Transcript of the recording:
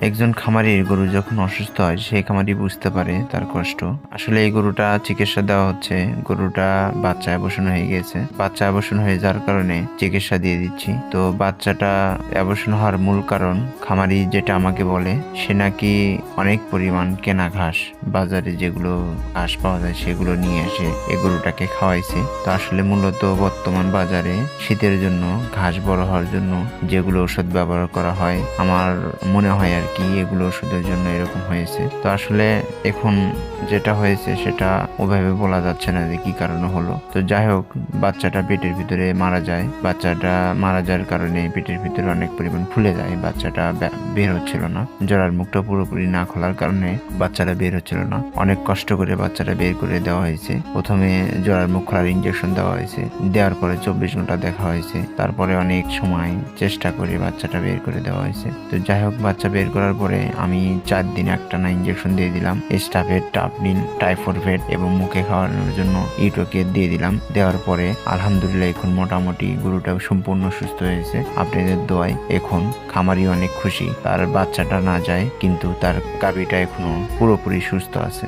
একজন খামারির গরু যখন অসুস্থ হয় সেই খামারি বুঝতে পারে তার কষ্ট। আসলে এই গরুটা চিকিৎসা দেওয়া হচ্ছে, গরুটা বাচ্চা অ্যাবর্শন হয়ে গেছে। বাচ্চা অ্যাবর্শন হয়ে যাওয়ার কারণে চিকিৎসা দিয়ে দিচ্ছি। তো বাচ্চাটা অ্যাবর্শন হওয়ার মূল কারণ খামারি যেটা আমাকে বলে, সে নাকি অনেক পরিমাণ কেনা ঘাস, বাজারে যেগুলো ঘাস পাওয়া যায় সেগুলো নিয়ে এসে এই গরুটাকে খাওয়াইছে। তো আসলে মূলত বর্তমান বাজারে শীতের জন্য ঘাস বড় হওয়ার জন্য যেগুলো ওষুধ ব্যবহার করা হয়, আমার মনে হয় আর কি এগুলো ওষুধের জন্য এরকম হয়েছে। তো আসলে এখন যেটা হয়েছে সেটা ওভাবে বলা যাচ্ছে না যে কি কারণে হলো। তো যাই হোক, বাচ্চাটা পেটের ভিতরে মারা যায়। বাচ্চাটা মারা যাওয়ার কারণে পেটের ভিতরে অনেক পরিমাণ ফুলে যায়। বাচ্চাটা বের হচ্ছিল না। জরার মুখটা পুরোপুরি না খোলার কারণে বাচ্চাটা বের হচ্ছিল না। অনেক কষ্ট করে বাচ্চাটা বের করে দেওয়া হয়েছে। প্রথমে জরার মুখ খোলার ইঞ্জেকশন দেওয়া হয়েছে, দেওয়ার পরে 24 ঘন্টা দেখা হয়েছে। তারপরে অনেক সময় চেষ্টা করে বাচ্চাটা বের করে দেওয়া হয়েছে। তো যাই হোক, বাচ্চা বের করার পরে আমি 4 দিন একটানা ইঞ্জেকশন দিয়ে দিলাম। স্টাফের টাপনিন, টাইফোরভেট এবং মুখে খাওয়ানোর জন্য ইটোকে দিয়ে দিলাম। দেওয়ার পরে আলহামদুলিল্লাহ এখন মোটামুটি গরুটা সম্পূর্ণ সুস্থ হয়েছে আপনাদের দোয়ায়। এখন খামারি অনেক খুশি, তার বাচ্চাটা না যায় কিন্তু তার গাভীটা এখনো পুরোপুরি সুস্থ আছে।